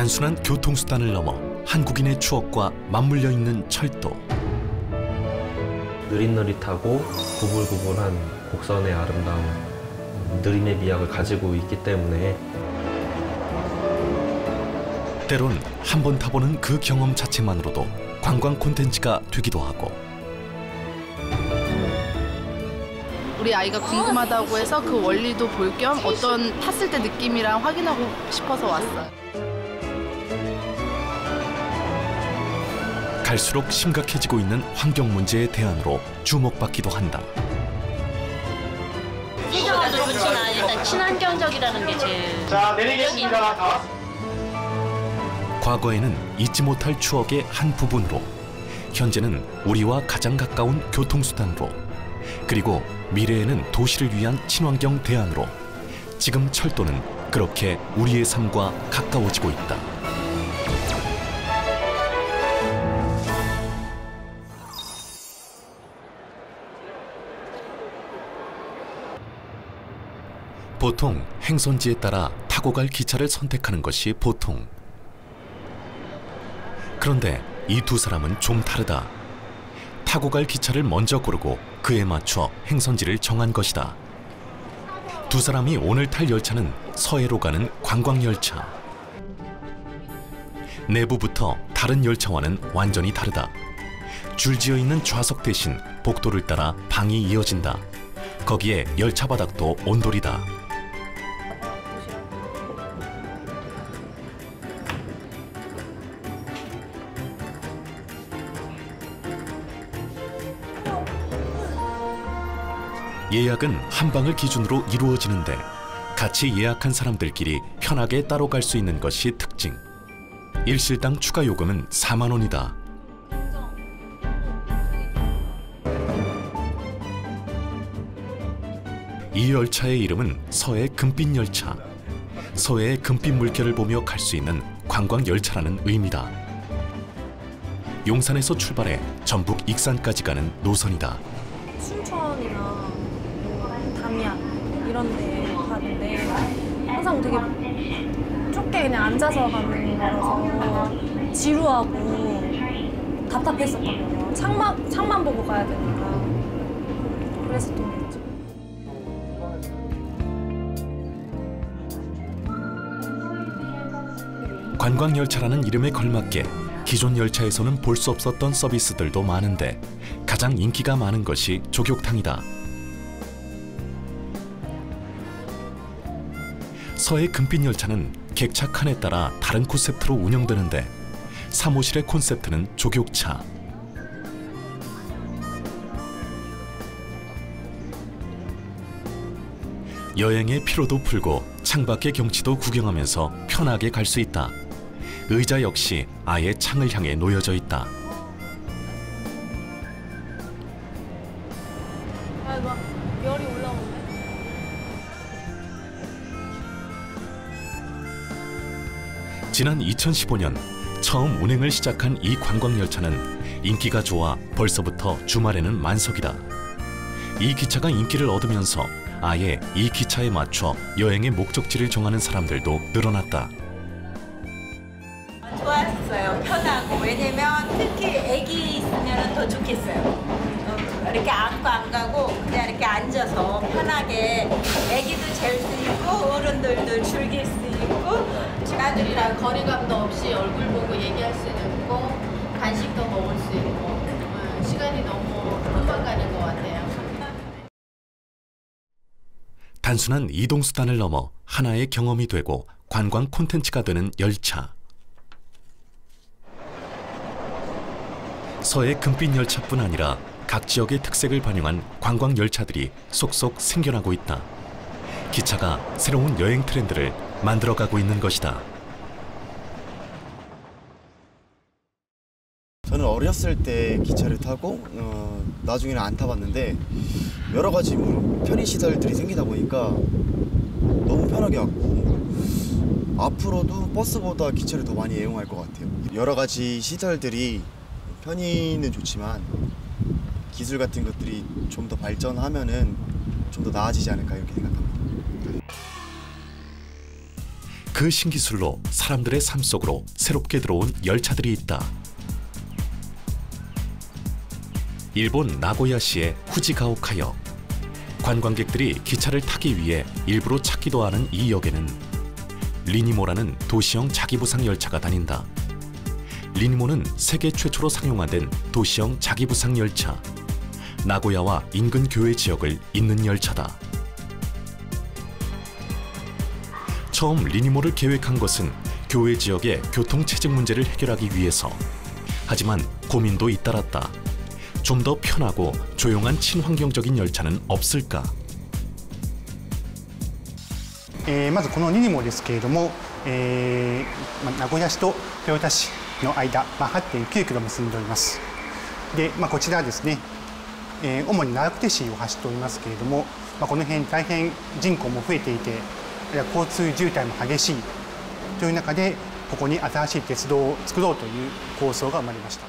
단순한 교통수단을 넘어 한국인의 추억과 맞물려 있는 철도. 느릿느릿하고 구불구불한 곡선의 아름다움, 느림의 미학을 가지고 있기 때문에 때론 한 번 타보는 그 경험 자체만으로도 관광 콘텐츠가 되기도 하고, 우리 아이가 궁금하다고 해서 그 원리도 볼 겸 어떤 탔을 때 느낌이랑 확인하고 싶어서 왔어요. 갈수록 심각해지고 있는 환경 문제의 대안으로 주목받기도 한다. 시장도 좋지만 일단 친환경적이라는 게 제일. 자, 내리겠습니다. 과거에는 잊지 못할 추억의 한 부분으로, 현재는 우리와 가장 가까운 교통수단으로, 그리고 미래에는 도시를 위한 친환경 대안으로 지금 철도는 그렇게 우리의 삶과 가까워지고 있다. 보통 행선지에 따라 타고 갈 기차를 선택하는 것이 보통. 그런데 이 두 사람은 좀 다르다. 타고 갈 기차를 먼저 고르고 그에 맞춰 행선지를 정한 것이다. 두 사람이 오늘 탈 열차는 서해로 가는 관광열차. 내부부터 다른 열차와는 완전히 다르다. 줄지어 있는 좌석 대신 복도를 따라 방이 이어진다. 거기에 열차 바닥도 온돌이다. 예약은 한 방을 기준으로 이루어지는데 같이 예약한 사람들끼리 편하게 따로 갈 수 있는 것이 특징. 일실당 추가 요금은 4만 원이다. 이 열차의 이름은 서해 금빛 열차. 서해의 금빛 물결을 보며 갈 수 있는 관광 열차라는 의미다. 용산에서 출발해 전북 익산까지 가는 노선이다. 춘천이나 담양 이런 데 가는데 항상 되게 좁게 그냥 앉아서 가는 거라서 지루하고 답답했었거든요. 창만 보고 가야 되니까. 그래서 또 그랬죠. 관광열차라는 이름에 걸맞게 기존 열차에서는 볼 수 없었던 서비스들도 많은데 가장 인기가 많은 것이 조격탕이다. 서해 금빛 열차는 객차 칸에 따라 다른 콘셉트로 운영되는데 사무실의 콘셉트는 조격차. 여행의 피로도 풀고 창밖의 경치도 구경하면서 편하게 갈 수 있다. 의자 역시 아예 창을 향해 놓여져 있다. 막 열이 올라오네. 지난 2015년 처음 운행을 시작한 이 관광열차는 인기가 좋아 벌써부터 주말에는 만석이다. 이 기차가 인기를 얻으면서 아예 이 기차에 맞춰 여행의 목적지를 정하는 사람들도 늘어났다. 좋았어요. 편하고. 왜냐면 특히 애기 있으면 더 좋겠어요. 이렇게 안고 안 가고 그냥 이렇게 앉아서 편하게 애기도 잘 수 있고 어른들도 즐길 수 있고 친구들이랑 거리감도 없이 얼굴 보고 얘기할 수 있고 간식도 먹을 수 있고 시간이 너무 금방 가는 것 같아요. 단순한 이동수단을 넘어 하나의 경험이 되고 관광 콘텐츠가 되는 열차. 서해 금빛 열차뿐 아니라 각 지역의 특색을 반영한 관광 열차들이 속속 생겨나고 있다. 기차가 새로운 여행 트렌드를 만들어가고 있는 것이다. 저는 어렸을 때 기차를 타고 나중에는 안 타봤는데 여러 가지 편의 시설들이 생기다 보니까 너무 편하게 왔고 앞으로도 버스보다 기차를 더 많이 이용할 것 같아요. 여러 가지 시설들이 편의는 좋지만 기술 같은 것들이 좀 더 발전하면은 좀 더 나아지지 않을까 이렇게 생각합니다. 그 그 신기술로 사람들의 삶 속으로 새롭게 들어온 열차들이 있다. 일본 나고야시의 후지가오카역. 관광객들이 기차를 타기 위해 일부러 찾기도 하는 이 역에는 리니모라는 도시형 자기부상 열차가 다닌다. 리니모는 세계 최초로 상용화된 도시형 자기부상 열차. 나고야와 인근 교외 지역을 잇는 열차다. 처음 리니모를 계획한 것은 교외 지역의 교통 체증 문제를 해결하기 위해서. 하지만 고민도 잇따랐다. 좀 더 편하고 조용한 친환경적인 열차는 없을까? まずこのリニモですけれども、名古屋市と豊田市の間、8.9 キロ結んでおります。で、こちらですね、主に長久手市を走っておりますけれども、この辺大変人口も増えていて、交通渋滞も激しいという中で、ここに新しい鉄道を作ろうという構想が生まれました。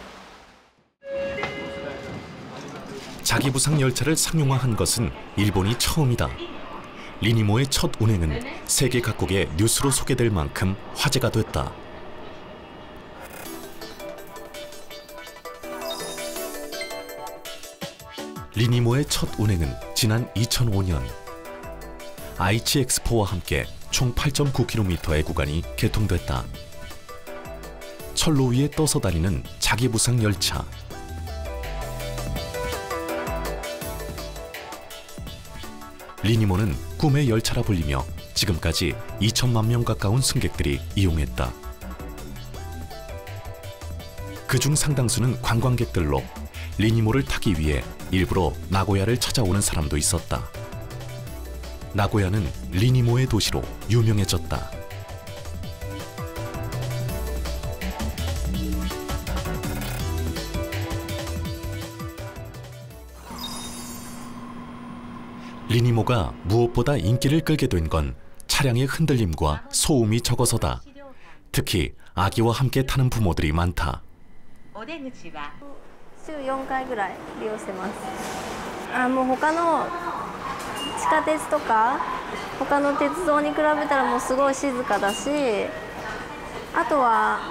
자기부상 열차를 상용화한 것은 일본이 처음이다. 리니모의 첫 운행은 세계 각국의 뉴스로 소개될 만큼 화제가 됐다. 리니모의 첫 운행은 지난 2005년 아이치 엑스포와 함께 총 8.9km의 구간이 개통됐다. 철로 위에 떠서 다니는 자기부상 열차. 리니모는 꿈의 열차라 불리며 지금까지 2천만 명 가까운 승객들이 이용했다. 그중 상당수는 관광객들로 리니모를 타기 위해 일부러 나고야를 찾아오는 사람도 있었다. 나고야는 리니모의 도시로 유명해졌다. 리니모가 무엇보다 인기를 끌게 된 건 차량의 흔들림과 소음이 적어서다. 특히 아기와 함께 타는 부모들이 많다.週4回ぐらい利用してます。もう他の地下鉄とか他の鉄道に比べたらもうすごい静かだし、あとは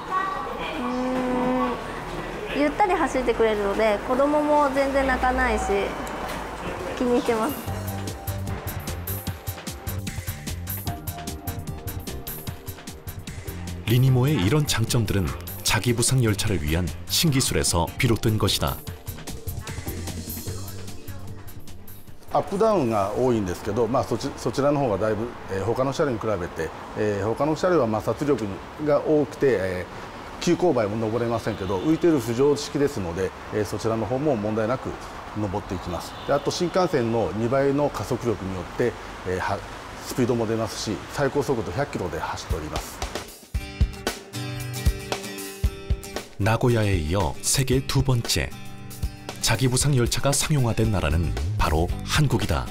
ゆったり走ってくれるので子供も全然泣かないし気に入ってます。 리니모의 이런 장점들은 자기부상 열차를 위한 신기술에서 비롯된 것이다. アップダウンが多いんですけど、そちらの方がだいぶ、他の車両に比べて、他の車両は摩擦力が多くて、急勾配も登れませんけど浮いている浮上式ですので、そちらの方も問題なく登っていきます。であと新幹線の2倍の加速力によって、スピードも出ますし最高速度100キロで走っております。 나고야에 이어 세계 두 번째 자기부상 열차가 상용화된 나라는 바로 한국이다.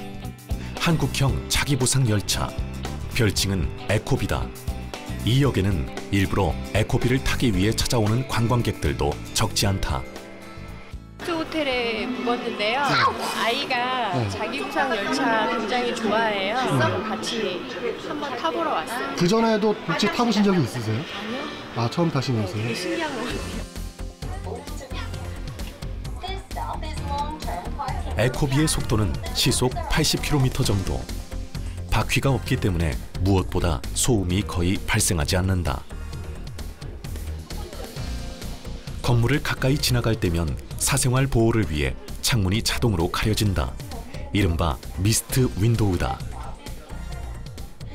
한국형 자기부상 열차, 별칭은 에코비다. 이 역에는 일부러 에코비를 타기 위해 찾아오는 관광객들도 적지 않다. 호텔에 묵었는데요. 아이가 자기부상 열차 굉장히 좋아해요. 그래서 같이 한번 타보러 왔어요. 그 전에도 혹시 타보신 적이 있으세요? 아, 처음 타시는 거세요? 신기한 것 같아요. 에코비의 속도는 시속 80km 정도. 바퀴가 없기 때문에 무엇보다 소음이 거의 발생하지 않는다. 건물을 가까이 지나갈 때면 사생활 보호를 위해 창문이 자동으로 가려진다. 이른바 미스트 윈도우다.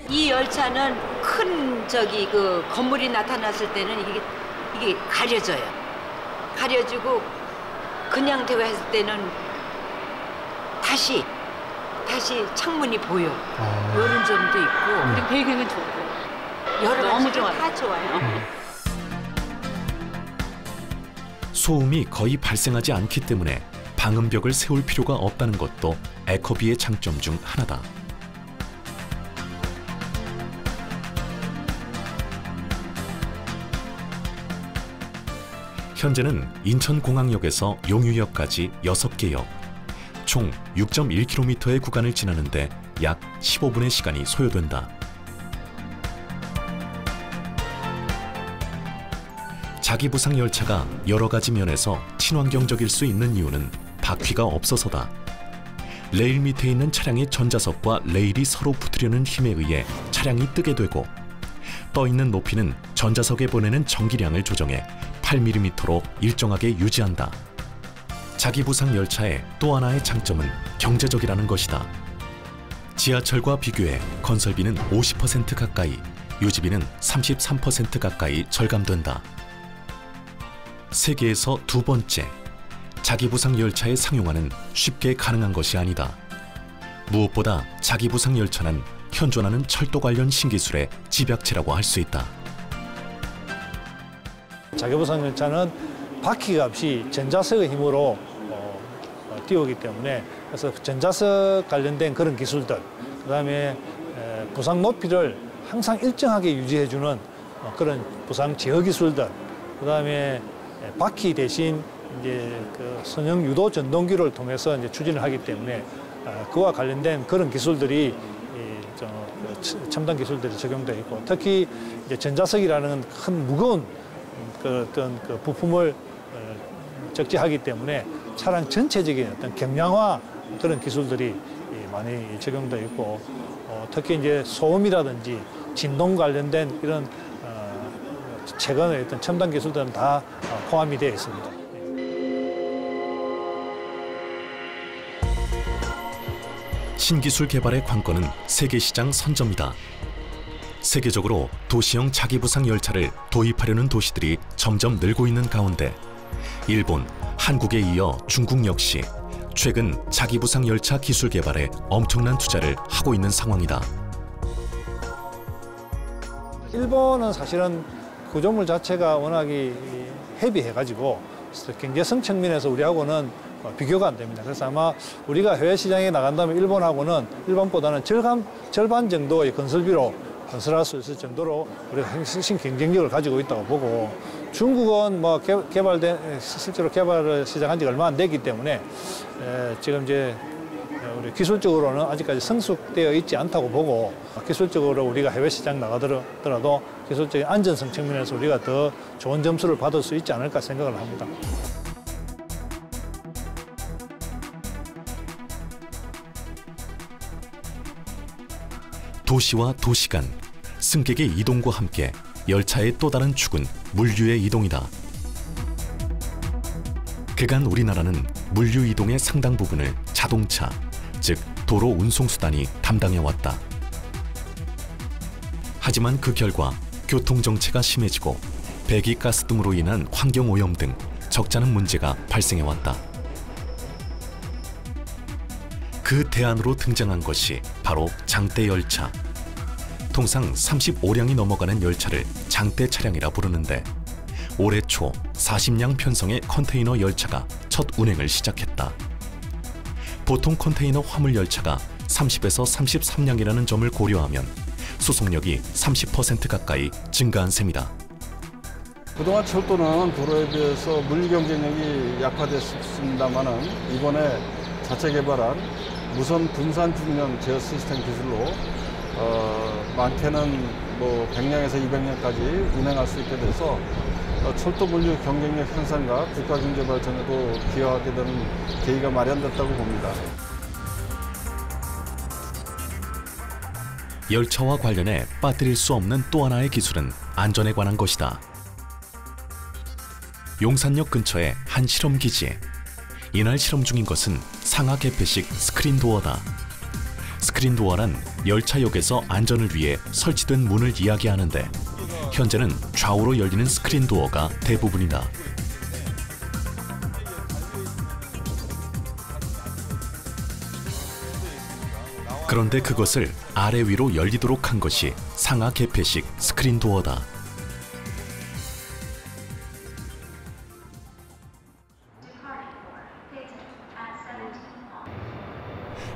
이 열차는 큰 그 건물이 나타났을 때는 이게 가려져요. 가려지고 그냥 대화했을 때는 다시 창문이 보여. 이런 점도 있고. 우리 배경은 좋고. 여러 너무 가지로 좋아요. 다 좋아요. 소음이 거의 발생하지 않기 때문에 방음벽을 세울 필요가 없다는 것도 에코비의 장점 중 하나다. 현재는 인천공항역에서 용유역까지 6개 역, 총 6.1km의 구간을 지나는데 약 15분의 시간이 소요된다. 자기부상 열차가 여러 가지 면에서 친환경적일 수 있는 이유는 바퀴가 없어서다. 레일 밑에 있는 차량의 전자석과 레일이 서로 붙으려는 힘에 의해 차량이 뜨게 되고, 떠 있는 높이는 전자석에 보내는 전기량을 조정해 8mm로 일정하게 유지한다. 자기부상 열차의 또 하나의 장점은 경제적이라는 것이다. 지하철과 비교해 건설비는 50% 가까이, 유지비는 33% 가까이 절감된다. 세계에서 두 번째, 자기부상 열차의 상용화는 쉽게 가능한 것이 아니다. 무엇보다 자기부상 열차는 현존하는 철도 관련 신기술의 집약체라고 할 수 있다. 자기부상 열차는 바퀴가 없이 전자석의 힘으로 띄우기 때문에, 그래서 전자석 관련된 그런 기술들, 그다음에 부상 높이를 항상 일정하게 유지해주는 그런 부상 제어 기술들, 그다음에 바퀴 대신 이제 그 선형 유도 전동기를 통해서 이제 추진을 하기 때문에 그와 관련된 그런 기술들이 첨단 기술들이 적용되어 있고, 특히 이제 전자석이라는 큰 무거운 어떤 그 부품을 적재하기 때문에 차량 전체적인 어떤 경량화 그런 기술들이 많이 적용되어 있고, 특히 이제 소음이라든지 진동 관련된 이런 최근의 어떤 첨단 기술들은 다 포함이 되어 있습니다. 신기술 개발의 관건은 세계시장 선점이다. 세계적으로 도시형 자기부상 열차를 도입하려는 도시들이 점점 늘고 있는 가운데 일본, 한국에 이어 중국 역시 최근 자기부상 열차 기술 개발에 엄청난 투자를 하고 있는 상황이다. 일본은 사실은 구조물 자체가 워낙이 헤비해가지고 경제성 측면에서 우리하고는 비교가 안 됩니다. 그래서 아마 우리가 해외 시장에 나간다면 일본보다는 절반 정도의 건설비로 건설할 수 있을 정도로 우리가 핵심 경쟁력을 가지고 있다고 보고, 중국은 뭐 실제로 개발을 시작한 지가 얼마 안 됐기 때문에 지금 이제 우리 기술적으로는 아직까지 성숙되어 있지 않다고 보고, 기술적으로 우리가 해외 시장 나가더라도 기술적인 안전성 측면에서 우리가 더 좋은 점수를 받을 수 있지 않을까 생각을 합니다. 도시와 도시 간, 승객의 이동과 함께 열차의 또 다른 축은 물류의 이동이다. 그간 우리나라는 물류 이동의 상당 부분을 자동차, 즉 도로 운송수단이 담당해왔다. 하지만 그 결과 교통정체가 심해지고 배기가스 등으로 인한 환경오염 등 적잖은 문제가 발생해왔다. 그 대안으로 등장한 것이 바로 장대열차. 통상 35량이 넘어가는 열차를 장대 차량이라 부르는데, 올해 초 40량 편성의 컨테이너 열차가 첫 운행을 시작했다. 보통 컨테이너 화물 열차가 30에서 33량이라는 점을 고려하면 수송력이 30% 가까이 증가한 셈이다. 그동안 철도는 도로에 비해서 물류 경쟁력이 약화됐습니다만은 이번에 자체 개발한 무선 분산 중량 제어 시스템 기술로 많게는 뭐 100량에서 200량까지 운행할 수 있게 돼서 철도 물류 경쟁력 향상과 국가 경제 발전에도 기여하게 되는 계기가 마련됐다고 봅니다. 열차와 관련해 빠뜨릴 수 없는 또 하나의 기술은 안전에 관한 것이다. 용산역 근처의 한 실험기지에 이날 실험 중인 것은 상하 개폐식 스크린도어다. 스크린도어란 열차역에서 안전을 위해 설치된 문을 이야기하는데, 현재는 좌우로 열리는 스크린도어가 대부분이다. 그런데 그것을 아래 위로 열리도록 한 것이 상하 개폐식 스크린도어다.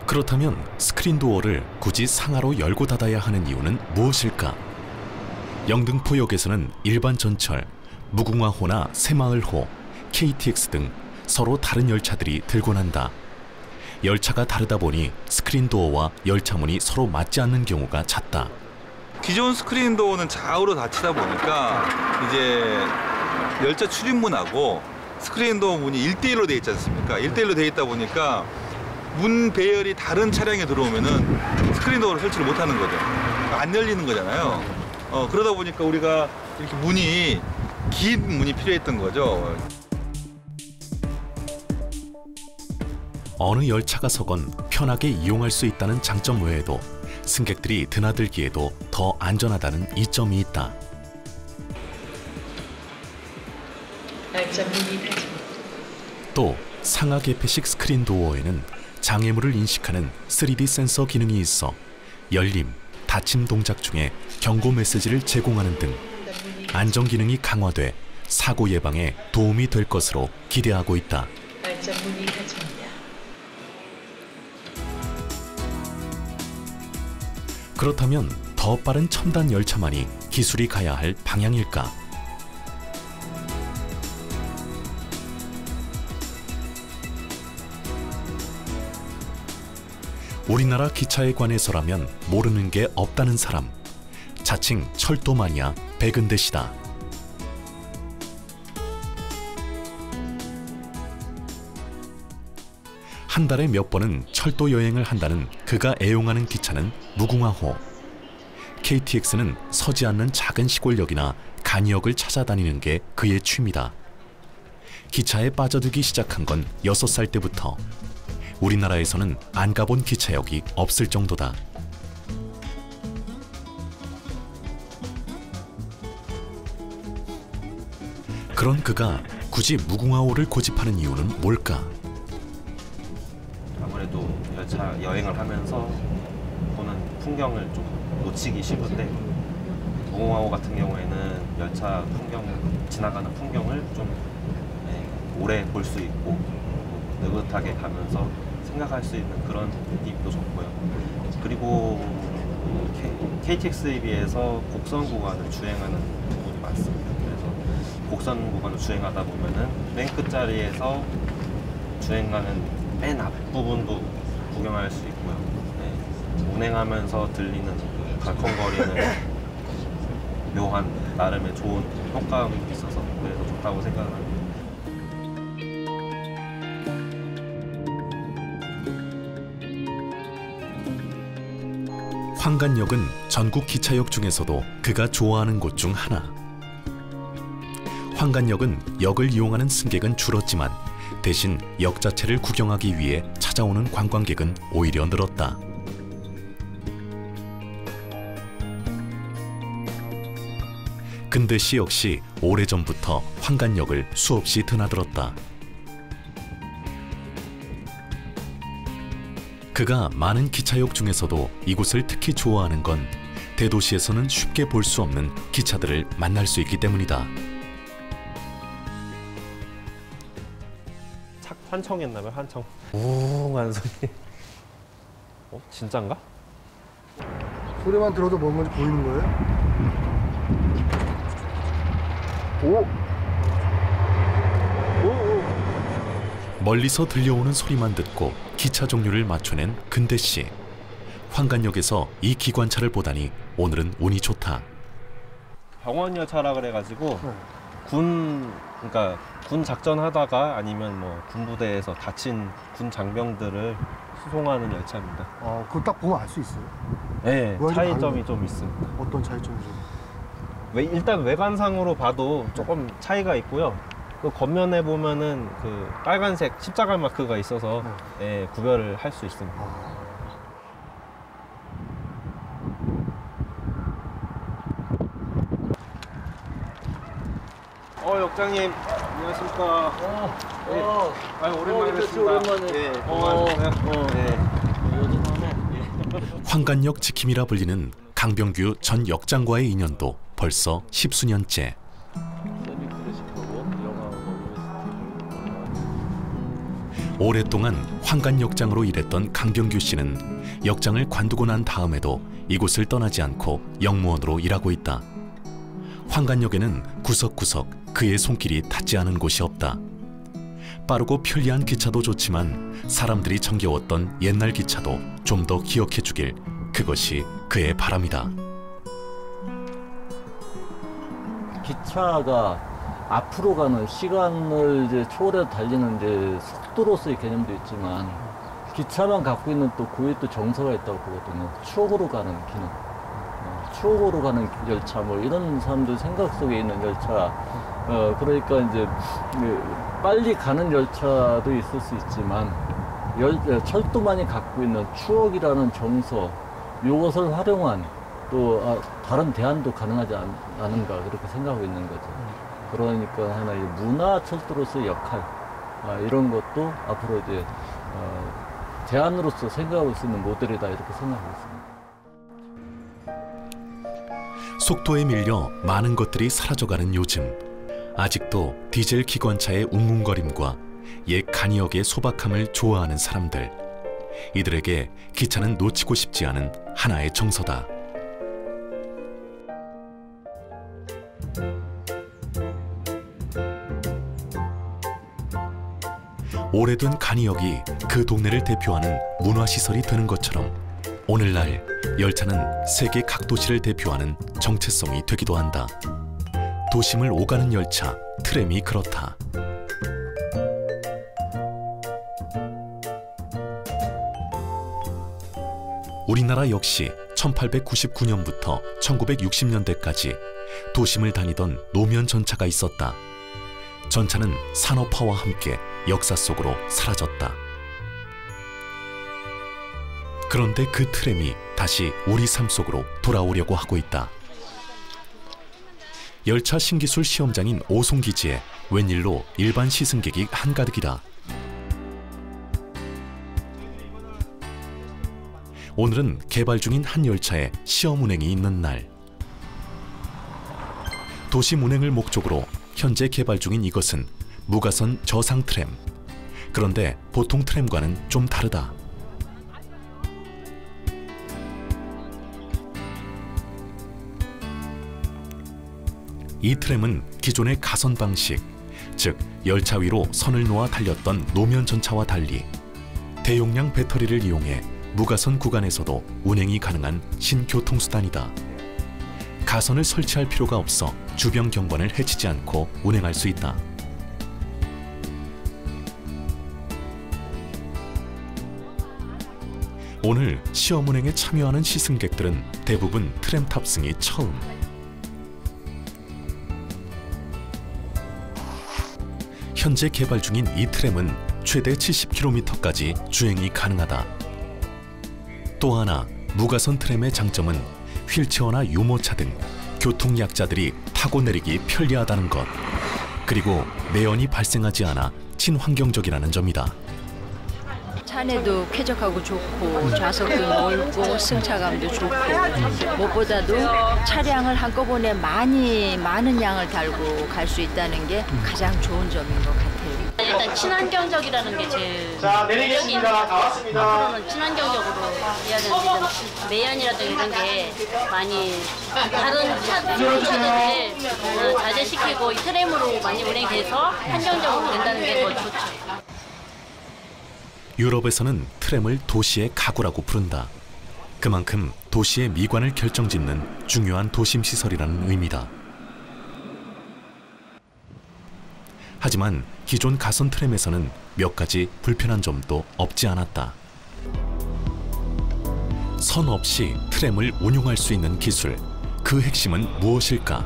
그렇다면 스크린도어를 굳이 상하로 열고 닫아야 하는 이유는 무엇일까? 영등포역에서는 일반 전철, 무궁화호나 새마을호, KTX 등 서로 다른 열차들이 들고 난다. 열차가 다르다 보니 스크린도어와 열차문이 서로 맞지 않는 경우가 잦다. 기존 스크린도어는 좌우로 닫히다 보니까 이제 열차 출입문하고 스크린도 문이 1대1로 되어 있지 않습니까? 1대1로 되어 있다 보니까 문 배열이 다른 차량에 들어오면은 스크린도어를 설치를 못 하는 거죠. 안 열리는 거잖아요. 그러다 보니까 우리가 이렇게 문이 긴 문이 필요했던 거죠. 어느 열차가 서건 편하게 이용할 수 있다는 장점 외에도 승객들이 드나들기에도 더 안전하다는 이점이 있다. 또 상하 개폐식 스크린 도어에는 장애물을 인식하는 3D 센서 기능이 있어 열림, 닫힘 동작 중에 경고 메시지를 제공하는 등 안전 기능이 강화돼 사고 예방에 도움이 될 것으로 기대하고 있다. 그렇다면 더 빠른 첨단 열차만이 기술이 가야 할 방향일까? 우리나라 기차에 관해서라면 모르는 게 없다는 사람, 자칭 철도 마니아 백은대 씨다. 한 달에 몇 번은 철도 여행을 한다는 그가 애용하는 기차는 무궁화호. KTX는 서지 않는 작은 시골역이나 간역을 찾아다니는 게 그의 취미다. 기차에 빠져들기 시작한 건 6살 때부터. 우리나라에서는 안 가본 기차역이 없을 정도다. 그런 그가 굳이 무궁화호를 고집하는 이유는 뭘까? 아무래도 열차 여행을 하면서 보는 풍경을 좀 놓치기 싫은데 무궁화호 같은 경우에는 열차 풍경, 지나가는 풍경을 좀 오래 볼 수 있고 느긋하게 가면서 생각할 수 있는 그런 느낌도 좋고요. 그리고 KTX에 비해서 곡선 구간을 주행하는 부분이 많습니다. 그래서 곡선 구간을 주행하다 보면은 맨 끝자리에서 주행하는 맨 앞부분도 구경할 수 있고요. 운행하면서 들리는 그 덜컹거리는 묘한 나름의 좋은 효과음이 있어서 그래서 좋다고 생각을 합니다. 황간역은 전국 기차역 중에서도 그가 좋아하는 곳 중 하나. 황간역은 역을 이용하는 승객은 줄었지만 대신 역 자체를 구경하기 위해 찾아오는 관광객은 오히려 늘었다. 근대 씨 역시 오래전부터 황간역을 수없이 드나들었다. 그가 많은 기차역 중에서도 이곳을 특히 좋아하는 건 대도시에서는 쉽게 볼 수 없는 기차들을 만날 수 있기 때문이다. 환청했나봐요, 환청. 우웅 소리. 진짠가? 소리만 들어도 뭔지 보이는 거예요? 멀리서 들려오는 소리만 듣고 기차 종류를 맞춰낸 근대 씨. 황간역에서 이 기관차를 보다니 오늘은 운이 좋다. 병원 열차라 그래가지고 그러니까 군 작전하다가 아니면 뭐 군부대에서 다친 군 장병들을 수송하는 열차입니다. 그거 딱 보면 알 수 있어요? 네, 차이점이 좀 있습니다. 어떤 차이점이죠? 일단 외관상으로 봐도 조금 차이가 있고요. 그 겉면에 보면은 그 빨간색 십자가 마크가 있어서 구별을 할 수 있습니다. 역장님 안녕하십니까. 오랜만에 뵙습니다. 오랜만에. 황간역 지킴이라 불리는 강병규 전 역장과의 인연도 벌써 10수년째. 오랫동안 황간역장으로 일했던 강병규 씨는 역장을 관두고 난 다음에도 이곳을 떠나지 않고 역무원으로 일하고 있다. 황간역에는 구석구석 그의 손길이 닿지 않은 곳이 없다. 빠르고 편리한 기차도 좋지만 사람들이 정겨웠던 옛날 기차도 좀 더 기억해주길, 그것이 그의 바람이다. 기차가 앞으로 가는 시간을 이제 초월해서 달리는 이제 속도로서의 개념도 있지만 기차만 갖고 있는 또 고유의 또 정서가 있다고 보거든요. 추억으로 가는 기능, 추억으로 가는 열차 뭐 이런 사람들 생각 속에 있는 열차. 그러니까 이제 빨리 가는 열차도 있을 수 있지만 철도만이 갖고 있는 추억이라는 정서, 이것을 활용한 또 다른 대안도 가능하지 않은가 그렇게 생각하고 있는 거죠. 그러니까 하나의 문화 철도로서의 역할, 이런 것도 앞으로 이제 대안으로서 생각하고 있는 모델이다 이렇게 생각하고 있습니다. 속도에 밀려 많은 것들이 사라져가는 요즘, 아직도 디젤 기관차의 웅웅거림과 옛 간이역의 소박함을 좋아하는 사람들, 이들에게 기차는 놓치고 싶지 않은 하나의 정서다. 오래된 간이역이 그 동네를 대표하는 문화시설이 되는 것처럼 오늘날 열차는 세계 각 도시를 대표하는 정체성이 되기도 한다. 도심을 오가는 열차, 트램이 그렇다. 우리나라 역시 1899년부터 1960년대까지 도심을 다니던 노면 전차가 있었다. 전차는 산업화와 함께 역사 속으로 사라졌다. 그런데 그 트램이 다시 우리 삶 속으로 돌아오려고 하고 있다. 열차 신기술 시험장인 오송기지에 웬일로 일반 시승객이 한가득이다. 오늘은 개발 중인 한 열차의 시험 운행이 있는 날. 도심 운행을 목적으로 현재 개발 중인 이것은 무가선 저상 트램. 그런데 보통 트램과는 좀 다르다. 이 트램은 기존의 가선 방식, 즉 열차 위로 선을 놓아 달렸던 노면 전차와 달리 대용량 배터리를 이용해 무가선 구간에서도 운행이 가능한 신교통수단이다. 가선을 설치할 필요가 없어 주변 경관을 해치지 않고 운행할 수 있다. 오늘 시험 운행에 참여하는 시승객들은 대부분 트램 탑승이 처음. 현재 개발 중인 이 트램은 최대 70km까지 주행이 가능하다. 또 하나 무가선 트램의 장점은 휠체어나 유모차 등 교통약자들이 타고 내리기 편리하다는 것, 그리고 매연이 발생하지 않아 친환경적이라는 점이다. 차 안에도 쾌적하고 좋고 좌석도 넓고 승차감도 좋고 무엇보다도 차량을 한꺼번에 많은 양을 달고 갈 수 있다는 게 가장 좋은 점인 것 같아요. 일단 친환경적이라는 게 제일 내리겠습니다. 다 왔습니다. 앞으로는 친환경적으로 해야 되는데 매연이라든가 이런 게 많이 다른 차들을 자제시키고 이 트램으로 많이 운행돼서 환경적으로 된다는 게 더 좋죠. 유럽에서는 트램을 도시의 가구라고 부른다. 그만큼 도시의 미관을 결정짓는 중요한 도심 시설이라는 의미다. 하지만 기존 가선 트램에서는 몇 가지 불편한 점도 없지 않았다. 선 없이 트램을 운용할 수 있는 기술, 그 핵심은 무엇일까?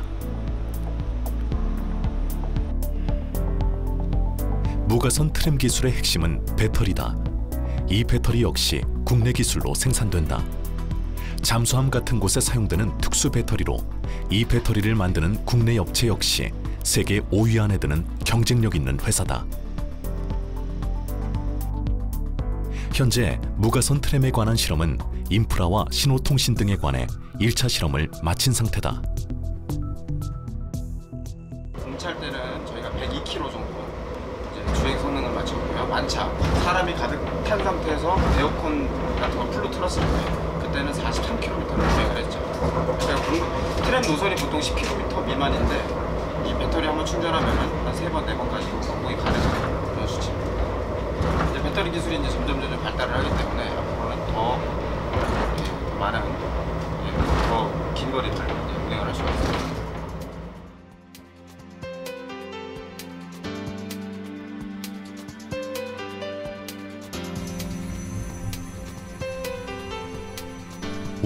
무가선 트램 기술의 핵심은 배터리다. 이 배터리 역시 국내 기술로 생산된다. 잠수함 같은 곳에 사용되는 특수 배터리로 이 배터리를 만드는 국내 업체 역시 세계 5위 안에 드는 경쟁력 있는 회사다. 현재 무가선 트램에 관한 실험은 인프라와 신호통신 등에 관해 1차 실험을 마친 상태다. 공차할 때는 저희가 102km 정도 이제 주행 성능을 맞췄고요. 만차, 사람이 가득 탄 상태에서 에어컨 같은 걸 풀로 틀었을 때 그때는 43km를 주행을 했죠. 그러니까 트램 노선이 보통 10km 미만인데 이 배터리 한번 충전하면 한 3번, 4번까지 공급이 가능한 그런 수치입니다. 이제 배터리 기술이 이제 점점 발달을 하기 때문에 앞으로는 더 많은, 더 긴 거리를 운행을 할 수가 있습니다.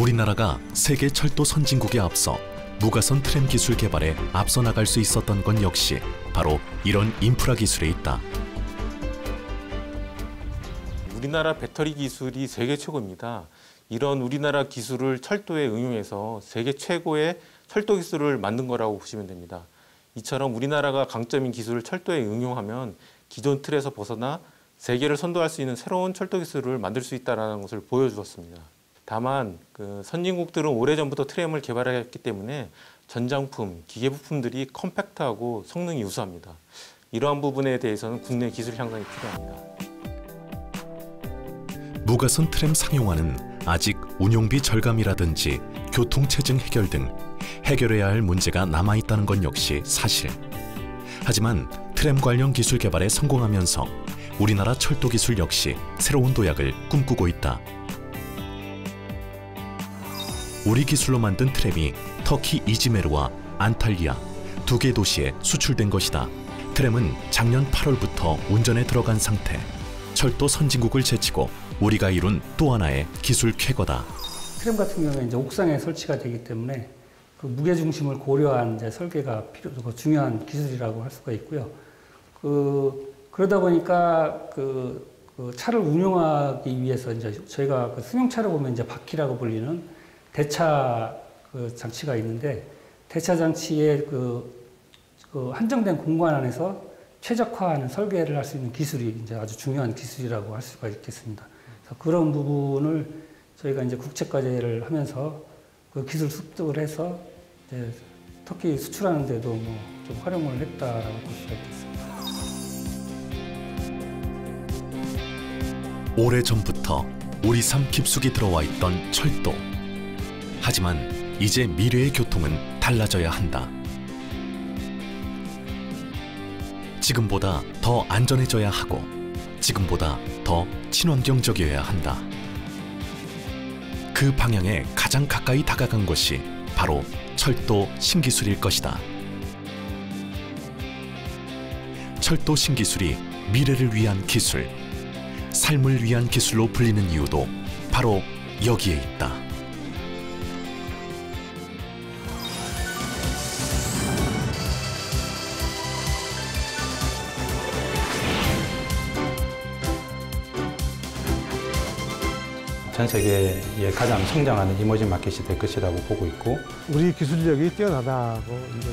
우리나라가 세계 철도 선진국에 앞서 무가선 트램 기술 개발에 앞서 나갈 수 있었던 건 역시 바로 이런 인프라 기술에 있다. 우리나라 배터리 기술이 세계 최고입니다. 이런 우리나라 기술을 철도에 응용해서 세계 최고의 철도 기술을 만든 거라고 보시면 됩니다. 이처럼 우리나라가 강점인 기술을 철도에 응용하면 기존 틀에서 벗어나 세계를 선도할 수 있는 새로운 철도 기술을 만들 수 있다는 것을 보여주었습니다. 다만 선진국들은 오래전부터 트램을 개발했기 때문에 전장품, 기계 부품들이 컴팩트하고 성능이 우수합니다. 이러한 부분에 대해서는 국내 기술 향상이 필요합니다. 무가선 트램 상용화는 아직 운용비 절감이라든지 교통체증 해결 등 해결해야 할 문제가 남아있다는 건 역시 사실. 하지만 트램 관련 기술 개발에 성공하면서 우리나라 철도 기술 역시 새로운 도약을 꿈꾸고 있다. 우리 기술로 만든 트램이 터키 이즈메르와 안탈리아 두 개 도시에 수출된 것이다. 트램은 작년 8월부터 운전에 들어간 상태. 철도 선진국을 제치고 우리가 이룬 또 하나의 기술 쾌거다. 트램 같은 경우에 이제 옥상에 설치가 되기 때문에 그 무게 중심을 고려한 이제 설계가 중요한 기술이라고 할 수가 있고요. 그러다 보니까 차를 운용하기 위해서 이제 저희가 승용차를 보면 이제 바퀴라고 불리는 대차 장치가 있는데, 대차 장치의 한정된 공간 안에서 최적화하는 설계를 할 수 있는 기술이 이제 아주 중요한 기술이라고 할 수가 있겠습니다. 그래서 그런 부분을 저희가 이제 국제과제를 하면서 그 기술 습득을 해서 이제 터키 수출하는 데도 좀 활용을 했다라고 볼 수가 있겠습니다. 오래전부터 우리 삶 깊숙이 들어와 있던 철도. 하지만 이제 미래의 교통은 달라져야 한다. 지금보다 더 안전해져야 하고 지금보다 더 친환경적이어야 한다. 그 방향에 가장 가까이 다가간 것이 바로 철도 신기술일 것이다. 철도 신기술이 미래를 위한 기술, 삶을 위한 기술로 불리는 이유도 바로 여기에 있다. 전 세계에 가장 성장하는 이머징 마켓이 될 것이라고 보고 있고, 우리 기술력이 뛰어나다고 이제